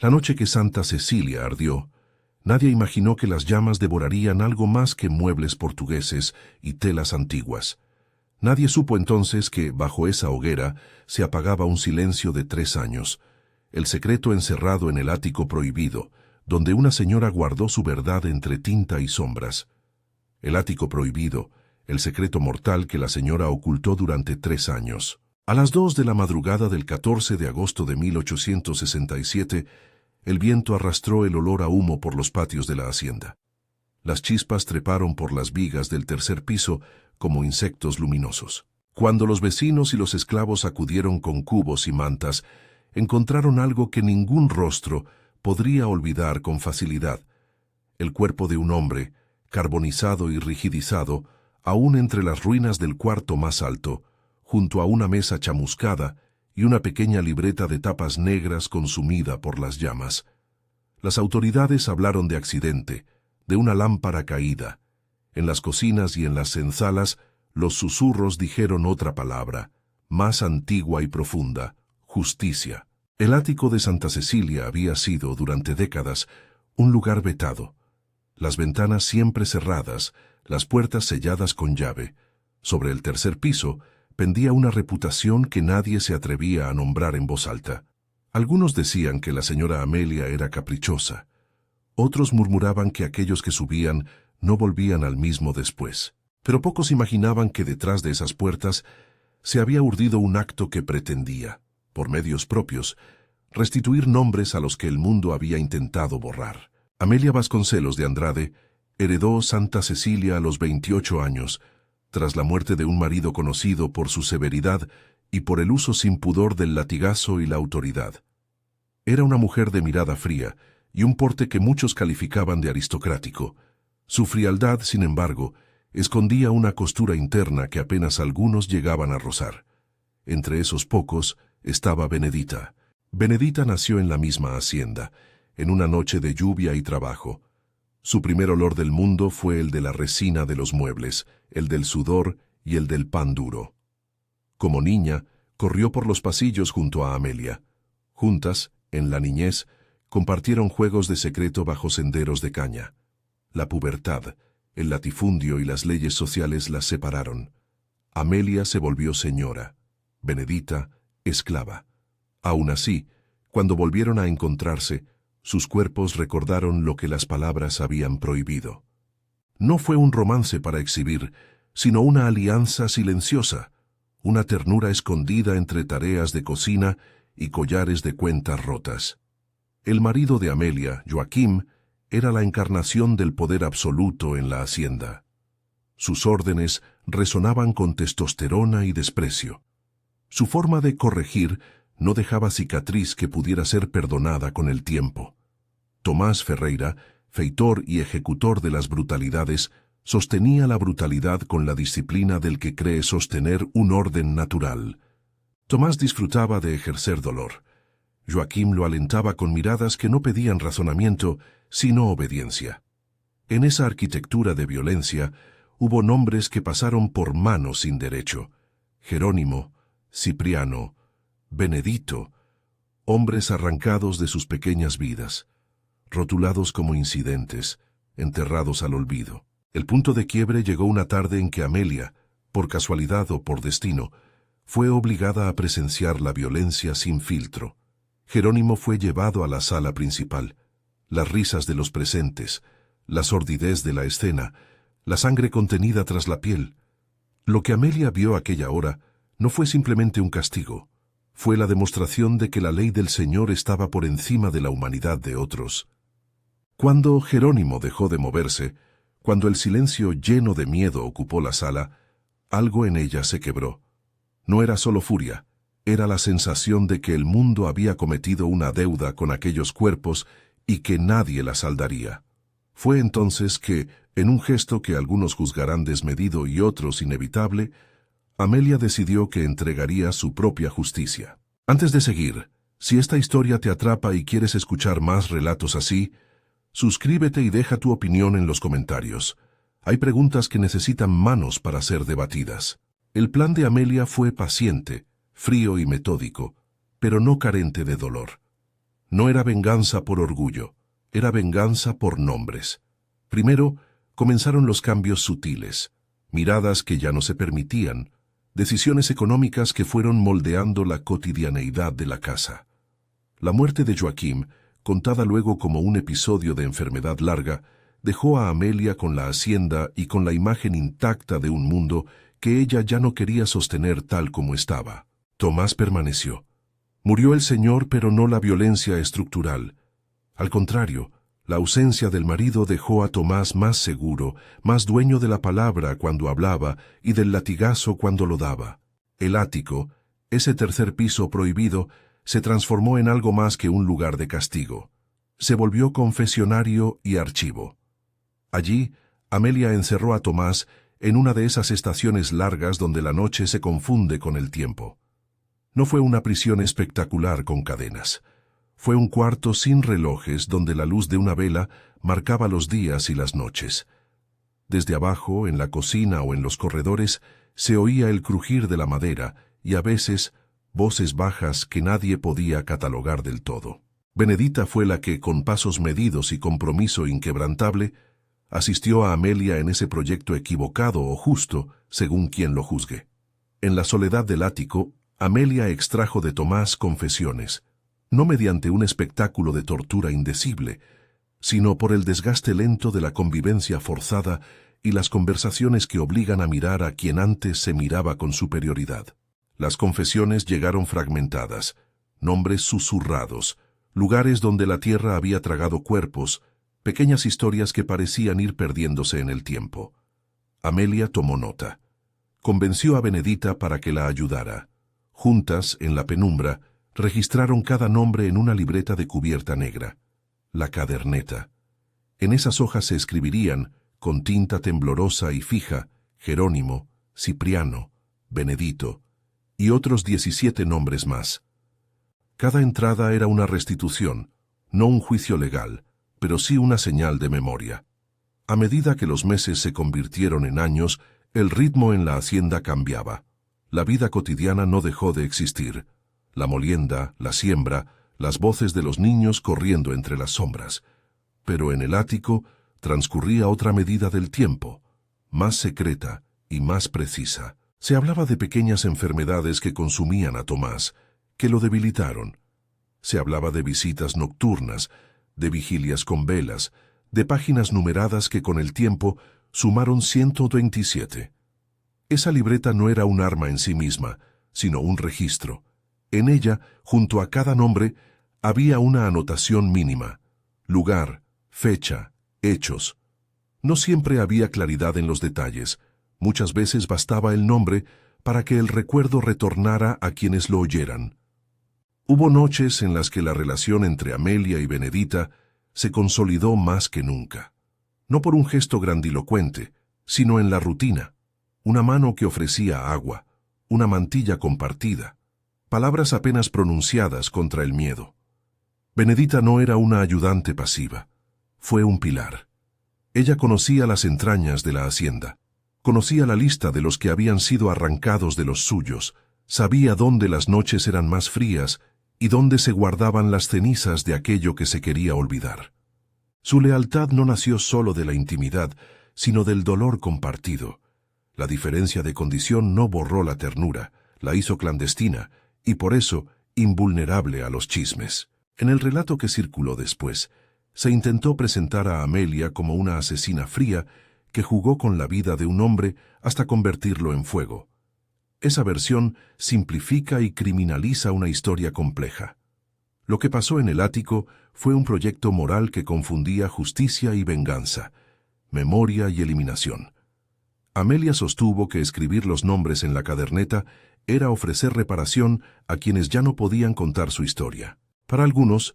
La noche que Santa Cecilia ardió, nadie imaginó que las llamas devorarían algo más que muebles portugueses y telas antiguas. Nadie supo entonces que, bajo esa hoguera, se apagaba un silencio de 3 años, el secreto encerrado en el ático prohibido, donde una señora guardó su verdad entre tinta y sombras. El ático prohibido, el secreto mortal que la señora ocultó durante 3 años. A las 2 de la madrugada del 14 de agosto de 1867, el viento arrastró el olor a humo por los patios de la hacienda. Las chispas treparon por las vigas del tercer piso como insectos luminosos. Cuando los vecinos y los esclavos acudieron con cubos y mantas, encontraron algo que ningún rostro podría olvidar con facilidad: el cuerpo de un hombre, carbonizado y rigidizado, aún entre las ruinas del cuarto más alto, junto a una mesa chamuscada y una pequeña libreta de tapas negras consumida por las llamas. Las autoridades hablaron de accidente, de una lámpara caída. En las cocinas y en las senzalas, los susurros dijeron otra palabra, más antigua y profunda: justicia. El ático de Santa Cecilia había sido, durante décadas, un lugar vetado. Las ventanas siempre cerradas, las puertas selladas con llave. Sobre el tercer piso pendía una reputación que nadie se atrevía a nombrar en voz alta. Algunos decían que la señora Amelia era caprichosa. Otros murmuraban que aquellos que subían no volvían al mismo después. Pero pocos imaginaban que detrás de esas puertas se había urdido un acto que pretendía, por medios propios, restituir nombres a los que el mundo había intentado borrar. Amelia Vasconcelos de Andrade heredó Santa Cecilia a los 28 años, tras la muerte de un marido conocido por su severidad y por el uso sin pudor del latigazo y la autoridad. Era una mujer de mirada fría y un porte que muchos calificaban de aristocrático. Su frialdad, sin embargo, escondía una costura interna que apenas algunos llegaban a rozar. Entre esos pocos estaba Benedita. Benedita nació en la misma hacienda, en una noche de lluvia y trabajo. Su primer olor del mundo fue el de la resina de los muebles, el del sudor y el del pan duro. Como niña, corrió por los pasillos junto a Amelia. Juntas, en la niñez, compartieron juegos de secreto bajo senderos de caña. La pubertad, el latifundio y las leyes sociales las separaron. Amelia se volvió señora, Benedita, esclava. Aún así, cuando volvieron a encontrarse, sus cuerpos recordaron lo que las palabras habían prohibido. No fue un romance para exhibir, sino una alianza silenciosa, una ternura escondida entre tareas de cocina y collares de cuentas rotas. El marido de Amelia, Joaquim, era la encarnación del poder absoluto en la hacienda. Sus órdenes resonaban con testosterona y desprecio. Su forma de corregir no dejaba cicatriz que pudiera ser perdonada con el tiempo. Tomás Ferreira, feitor y ejecutor de las brutalidades, sostenía la brutalidad con la disciplina del que cree sostener un orden natural. Tomás disfrutaba de ejercer dolor. Joaquim lo alentaba con miradas que no pedían razonamiento, sino obediencia. En esa arquitectura de violencia hubo nombres que pasaron por manos sin derecho: Jerónimo, Cipriano, Benedito, hombres arrancados de sus pequeñas vidas, rotulados como incidentes, enterrados al olvido. El punto de quiebre llegó una tarde en que Amelia, por casualidad o por destino, fue obligada a presenciar la violencia sin filtro. Jerónimo fue llevado a la sala principal. Las risas de los presentes, la sordidez de la escena, la sangre contenida tras la piel. Lo que Amelia vio aquella hora no fue simplemente un castigo, fue la demostración de que la ley del Señor estaba por encima de la humanidad de otros. Cuando Jerónimo dejó de moverse, cuando el silencio lleno de miedo ocupó la sala, algo en ella se quebró. No era solo furia, era la sensación de que el mundo había cometido una deuda con aquellos cuerpos y que nadie la saldaría. Fue entonces que, en un gesto que algunos juzgarán desmedido y otros inevitable, Amelia decidió que entregaría su propia justicia. Antes de seguir, si esta historia te atrapa y quieres escuchar más relatos así, suscríbete y deja tu opinión en los comentarios. Hay preguntas que necesitan manos para ser debatidas. El plan de Amelia fue paciente, frío y metódico, pero no carente de dolor. No era venganza por orgullo, era venganza por nombres. Primero, comenzaron los cambios sutiles, miradas que ya no se permitían, decisiones económicas que fueron moldeando la cotidianeidad de la casa. La muerte de Joaquim, contada luego como un episodio de enfermedad larga, dejó a Amelia con la hacienda y con la imagen intacta de un mundo que ella ya no quería sostener tal como estaba. Tomás permaneció. Murió el señor, pero no la violencia estructural. Al contrario, la ausencia del marido dejó a Tomás más seguro, más dueño de la palabra cuando hablaba y del latigazo cuando lo daba. El ático, ese tercer piso prohibido, se transformó en algo más que un lugar de castigo. Se volvió confesionario y archivo. Allí, Amelia encerró a Tomás en una de esas estaciones largas donde la noche se confunde con el tiempo. No fue una prisión espectacular con cadenas. Fue un cuarto sin relojes donde la luz de una vela marcaba los días y las noches. Desde abajo, en la cocina o en los corredores, se oía el crujir de la madera y a veces voces bajas que nadie podía catalogar del todo. Benedita fue la que, con pasos medidos y compromiso inquebrantable, asistió a Amelia en ese proyecto equivocado o justo, según quien lo juzgue. En la soledad del ático, Amelia extrajo de Tomás confesiones, no mediante un espectáculo de tortura indecible, sino por el desgaste lento de la convivencia forzada y las conversaciones que obligan a mirar a quien antes se miraba con superioridad. Las confesiones llegaron fragmentadas, nombres susurrados, lugares donde la tierra había tragado cuerpos, pequeñas historias que parecían ir perdiéndose en el tiempo. Amelia tomó nota. Convenció a Benedita para que la ayudara. Juntas, en la penumbra, registraron cada nombre en una libreta de cubierta negra, la caderneta. En esas hojas se escribirían, con tinta temblorosa y fija, Jerónimo, Cipriano, Benedito, y otros 17 nombres más. Cada entrada era una restitución, no un juicio legal, pero sí una señal de memoria. A medida que los meses se convirtieron en años, el ritmo en la hacienda cambiaba. La vida cotidiana no dejó de existir. La molienda, la siembra, las voces de los niños corriendo entre las sombras. Pero en el ático transcurría otra medida del tiempo, más secreta y más precisa. Se hablaba de pequeñas enfermedades que consumían a Tomás, que lo debilitaron. Se hablaba de visitas nocturnas, de vigilias con velas, de páginas numeradas que con el tiempo sumaron 127. Esa libreta no era un arma en sí misma, sino un registro. En ella, junto a cada nombre, había una anotación mínima: lugar, fecha, hechos. No siempre había claridad en los detalles. Muchas veces bastaba el nombre para que el recuerdo retornara a quienes lo oyeran. Hubo noches en las que la relación entre Amelia y Benedita se consolidó más que nunca. No por un gesto grandilocuente, sino en la rutina. Una mano que ofrecía agua, una mantilla compartida, palabras apenas pronunciadas contra el miedo. Benedita no era una ayudante pasiva, fue un pilar. Ella conocía las entrañas de la hacienda, conocía la lista de los que habían sido arrancados de los suyos, sabía dónde las noches eran más frías y dónde se guardaban las cenizas de aquello que se quería olvidar. Su lealtad no nació solo de la intimidad, sino del dolor compartido. La diferencia de condición no borró la ternura, la hizo clandestina y por eso invulnerable a los chismes. En el relato que circuló después, se intentó presentar a Amelia como una asesina fría que jugó con la vida de un hombre hasta convertirlo en fuego. Esa versión simplifica y criminaliza una historia compleja. Lo que pasó en el ático fue un proyecto moral que confundía justicia y venganza, memoria y eliminación. Amelia sostuvo que escribir los nombres en la caderneta era ofrecer reparación a quienes ya no podían contar su historia. Para algunos,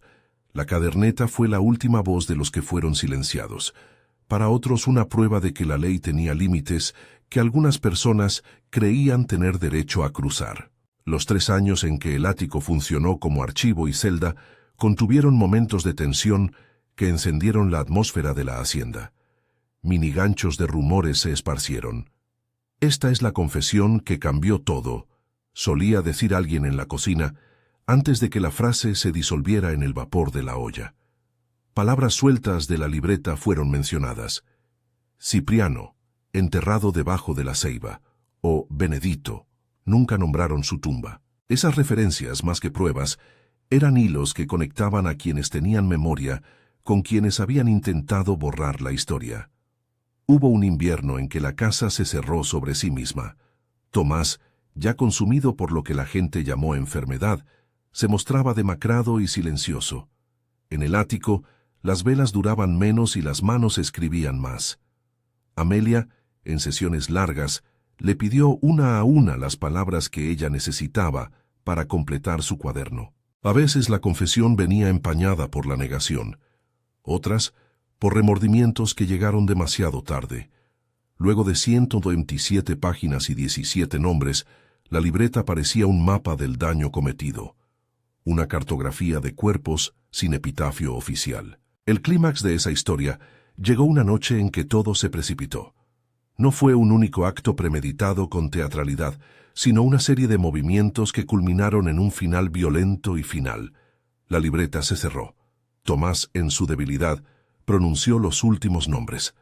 la caderneta fue la última voz de los que fueron silenciados. Para otros, una prueba de que la ley tenía límites que algunas personas creían tener derecho a cruzar. Los 3 años en que el ático funcionó como archivo y celda contuvieron momentos de tensión que encendieron la atmósfera de la hacienda. Miniganchos de rumores se esparcieron. «Esta es la confesión que cambió todo», solía decir alguien en la cocina, antes de que la frase se disolviera en el vapor de la olla. Palabras sueltas de la libreta fueron mencionadas. Cipriano, enterrado debajo de la ceiba, o Benedito, nunca nombraron su tumba. Esas referencias, más que pruebas, eran hilos que conectaban a quienes tenían memoria con quienes habían intentado borrar la historia. Hubo un invierno en que la casa se cerró sobre sí misma. Tomás, ya consumido por lo que la gente llamó enfermedad, se mostraba demacrado y silencioso. En el ático, las velas duraban menos y las manos escribían más. Amelia, en sesiones largas, le pidió una a una las palabras que ella necesitaba para completar su cuaderno. A veces la confesión venía empañada por la negación, otras por remordimientos que llegaron demasiado tarde. Luego de 127 páginas y 17 nombres, la libreta parecía un mapa del daño cometido, una cartografía de cuerpos sin epitafio oficial. El clímax de esa historia llegó una noche en que todo se precipitó. No fue un único acto premeditado con teatralidad, sino una serie de movimientos que culminaron en un final violento y final. La libreta se cerró. Tomás, en su debilidad, pronunció los últimos nombres.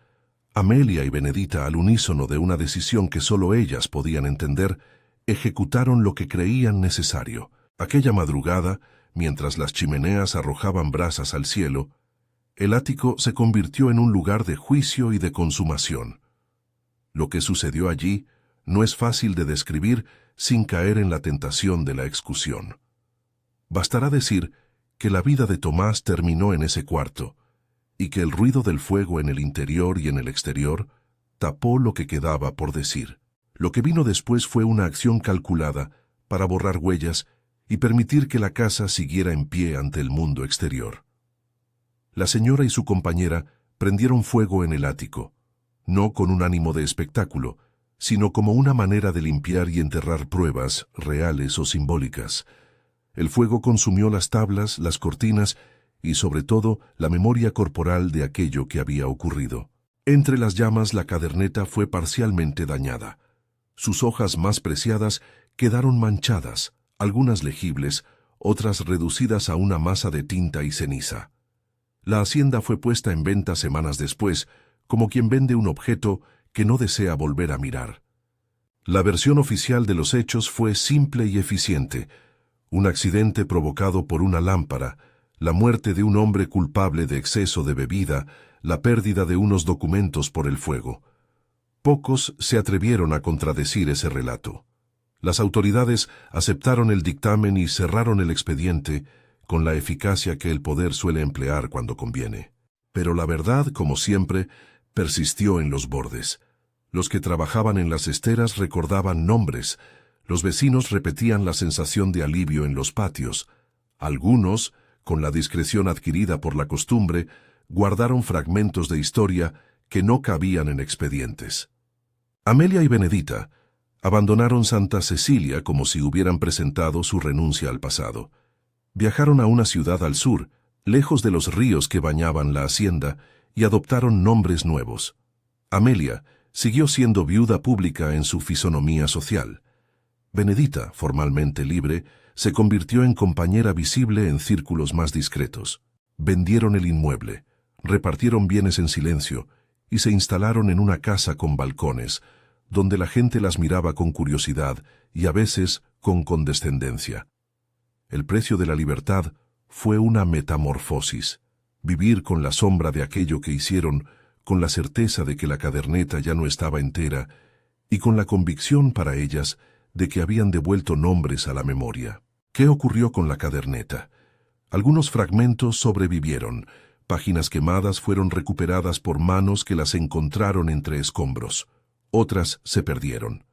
Amelia y Benedita, al unísono de una decisión que solo ellas podían entender, ejecutaron lo que creían necesario. Aquella madrugada, mientras las chimeneas arrojaban brasas al cielo, el ático se convirtió en un lugar de juicio y de consumación. Lo que sucedió allí no es fácil de describir sin caer en la tentación de la excusión. Bastará decir que la vida de Tomás terminó en ese cuarto, y que el ruido del fuego en el interior y en el exterior tapó lo que quedaba por decir. Lo que vino después fue una acción calculada para borrar huellas y permitir que la casa siguiera en pie ante el mundo exterior. La señora y su compañera prendieron fuego en el ático, no con un ánimo de espectáculo, sino como una manera de limpiar y enterrar pruebas reales o simbólicas. El fuego consumió las tablas, las cortinas y, sobre todo, la memoria corporal de aquello que había ocurrido. Entre las llamas la caderneta fue parcialmente dañada. Sus hojas más preciadas quedaron manchadas, algunas legibles, otras reducidas a una masa de tinta y ceniza. La hacienda fue puesta en venta semanas después, como quien vende un objeto que no desea volver a mirar. La versión oficial de los hechos fue simple y eficiente: un accidente provocado por una lámpara, la muerte de un hombre culpable de exceso de bebida, la pérdida de unos documentos por el fuego. Pocos se atrevieron a contradecir ese relato. Las autoridades aceptaron el dictamen y cerraron el expediente con la eficacia que el poder suele emplear cuando conviene. Pero la verdad, como siempre, persistió en los bordes. Los que trabajaban en las esteras recordaban nombres, los vecinos repetían la sensación de alivio en los patios. Algunos, con la discreción adquirida por la costumbre, guardaron fragmentos de historia que no cabían en expedientes. Amelia y Benedita abandonaron Santa Cecilia como si hubieran presentado su renuncia al pasado. Viajaron a una ciudad al sur, lejos de los ríos que bañaban la hacienda, y adoptaron nombres nuevos. Amelia siguió siendo viuda pública en su fisonomía social. Benedita, formalmente libre, se convirtió en compañera visible en círculos más discretos. Vendieron el inmueble, repartieron bienes en silencio y se instalaron en una casa con balcones, donde la gente las miraba con curiosidad y a veces con condescendencia. El precio de la libertad fue una metamorfosis: vivir con la sombra de aquello que hicieron, con la certeza de que la caderneta ya no estaba entera y con la convicción para ellas de que habían devuelto nombres a la memoria. ¿Qué ocurrió con la caderneta? Algunos fragmentos sobrevivieron. Páginas quemadas fueron recuperadas por manos que las encontraron entre escombros. Otras se perdieron.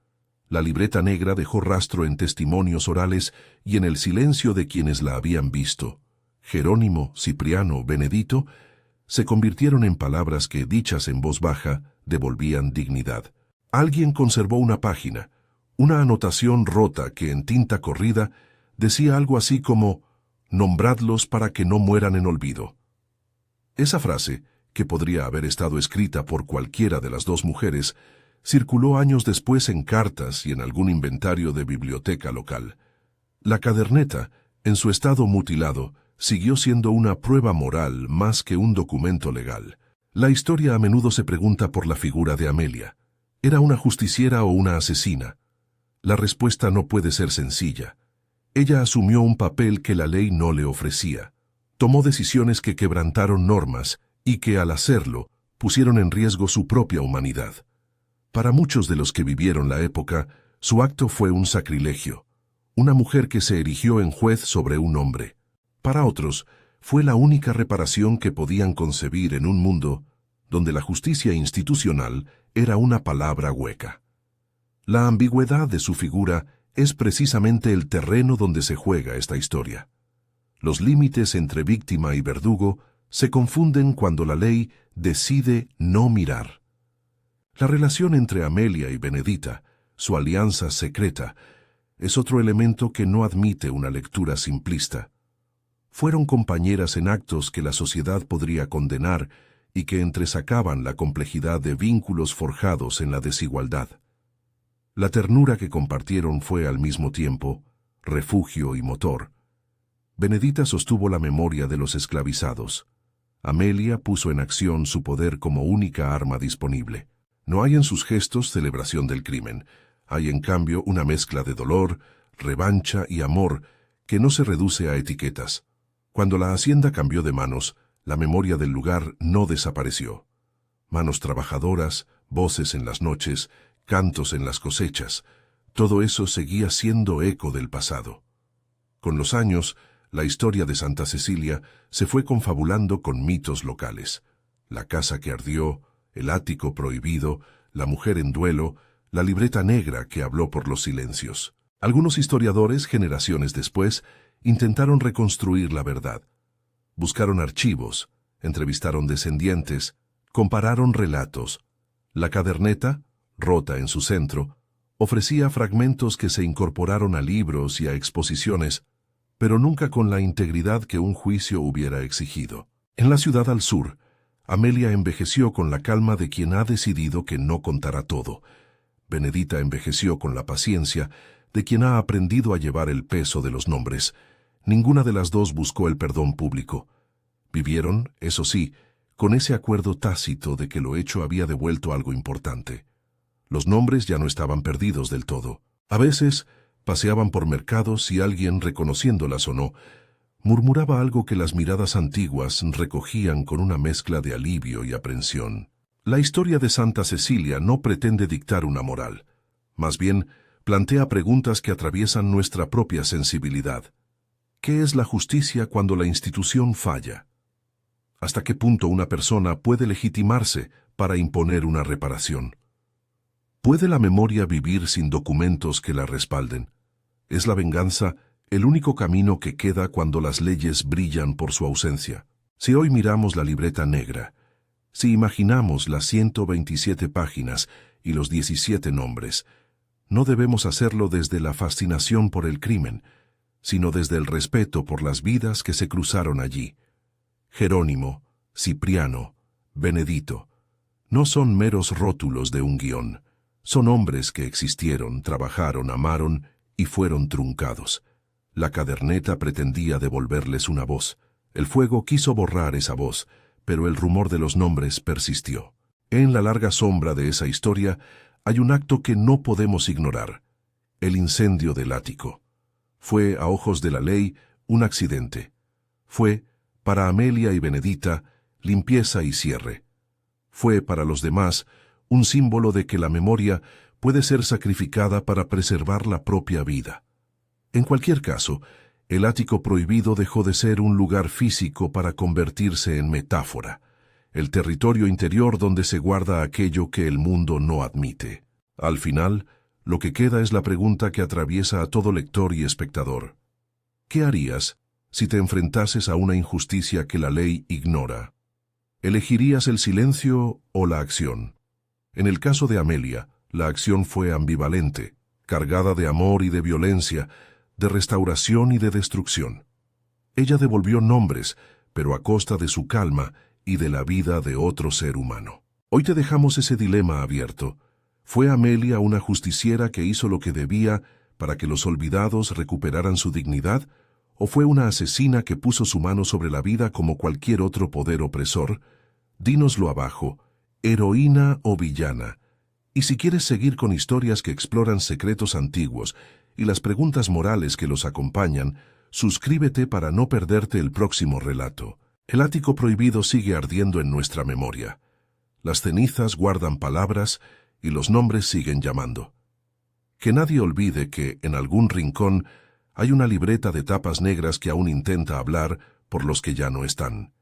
La libreta negra dejó rastro en testimonios orales y en el silencio de quienes la habían visto. Jerónimo, Cipriano, Benedito se convirtieron en palabras que, dichas en voz baja, devolvían dignidad. Alguien conservó una página, una anotación rota que en tinta corrida decía algo así como: «Nombradlos para que no mueran en olvido». Esa frase, que podría haber estado escrita por cualquiera de las dos mujeres, circuló años después en cartas y en algún inventario de biblioteca local. La caderneta, En su estado mutilado, siguió siendo una prueba moral más que un documento legal. La historia a menudo se pregunta por la figura de Amelia. ¿Era una justiciera o una asesina? La respuesta no puede ser sencilla. Ella asumió un papel que la ley no le ofrecía. Tomó decisiones que quebrantaron normas y que, al hacerlo, pusieron en riesgo su propia humanidad. Para muchos de los que vivieron la época, su acto fue un sacrilegio. Una mujer que se erigió en juez sobre un hombre. Para otros, fue la única reparación que podían concebir en un mundo donde la justicia institucional era una palabra hueca. La ambigüedad de su figura es precisamente el terreno donde se juega esta historia. Los límites entre víctima y verdugo se confunden cuando la ley decide no mirar. La relación entre Amelia y Benedita, su alianza secreta, es otro elemento que no admite una lectura simplista. Fueron compañeras en actos que la sociedad podría condenar y que entresacaban la complejidad de vínculos forjados en la desigualdad. La ternura que compartieron fue al mismo tiempo refugio y motor. Benedita sostuvo la memoria de los esclavizados. Amelia puso en acción su poder como única arma disponible. No hay en sus gestos celebración del crimen. Hay en cambio una mezcla de dolor, revancha y amor que no se reduce a etiquetas. Cuando la hacienda cambió de manos, la memoria del lugar no desapareció. Manos trabajadoras, voces en las noches, cantos en las cosechas, todo eso seguía siendo eco del pasado. Con los años, la historia de Santa Cecilia se fue confabulando con mitos locales. La casa que ardió, el ático prohibido, la mujer en duelo, la libreta negra que habló por los silencios. Algunos historiadores, generaciones después, intentaron reconstruir la verdad. Buscaron archivos, entrevistaron descendientes, compararon relatos. La caderneta, rota en su centro, ofrecía fragmentos que se incorporaron a libros y a exposiciones, pero nunca con la integridad que un juicio hubiera exigido. En la ciudad al sur, Amelia envejeció con la calma de quien ha decidido que no contará todo. Benedita envejeció con la paciencia de quien ha aprendido a llevar el peso de los nombres. Ninguna de las dos buscó el perdón público. Vivieron, eso sí, con ese acuerdo tácito de que lo hecho había devuelto algo importante. Los nombres ya no estaban perdidos del todo. A veces paseaban por mercados y alguien, reconociéndolas o no, murmuraba algo que las miradas antiguas recogían con una mezcla de alivio y aprensión. La historia de Santa Cecilia no pretende dictar una moral. Más bien, plantea preguntas que atraviesan nuestra propia sensibilidad. ¿Qué es la justicia cuando la institución falla? ¿Hasta qué punto una persona puede legitimarse para imponer una reparación? ¿Puede la memoria vivir sin documentos que la respalden? ¿Es la venganza el único camino que queda cuando las leyes brillan por su ausencia? Si hoy miramos la libreta negra, si imaginamos las 127 páginas y los 17 nombres, no debemos hacerlo desde la fascinación por el crimen, sino desde el respeto por las vidas que se cruzaron allí. Jerónimo, Cipriano, Benedito, no son meros rótulos de un guión. Son hombres que existieron, trabajaron, amaron y fueron truncados. La caderneta pretendía devolverles una voz. El fuego quiso borrar esa voz, pero el rumor de los nombres persistió. En la larga sombra de esa historia hay un acto que no podemos ignorar: el incendio del ático. Fue, a ojos de la ley, un accidente. Fue, para Amelia y Benedita, limpieza y cierre. Fue, para los demás, un símbolo de que la memoria puede ser sacrificada para preservar la propia vida. En cualquier caso, el ático prohibido dejó de ser un lugar físico para convertirse en metáfora, el territorio interior donde se guarda aquello que el mundo no admite. Al final, lo que queda es la pregunta que atraviesa a todo lector y espectador. ¿Qué harías si te enfrentases a una injusticia que la ley ignora? ¿Elegirías el silencio o la acción? En el caso de Amelia, la acción fue ambivalente, cargada de amor y de violencia, de restauración y de destrucción. Ella devolvió nombres, pero a costa de su calma y de la vida de otro ser humano. Hoy te dejamos ese dilema abierto. ¿Fue Amelia una justiciera que hizo lo que debía para que los olvidados recuperaran su dignidad? ¿O fue una asesina que puso su mano sobre la vida como cualquier otro poder opresor? Dínoslo abajo, heroína o villana. Y si quieres seguir con historias que exploran secretos antiguos y las preguntas morales que los acompañan, suscríbete para no perderte el próximo relato. El ático prohibido sigue ardiendo en nuestra memoria. Las cenizas guardan palabras y los nombres siguen llamando. Que nadie olvide que, en algún rincón, hay una libreta de tapas negras que aún intenta hablar por los que ya no están.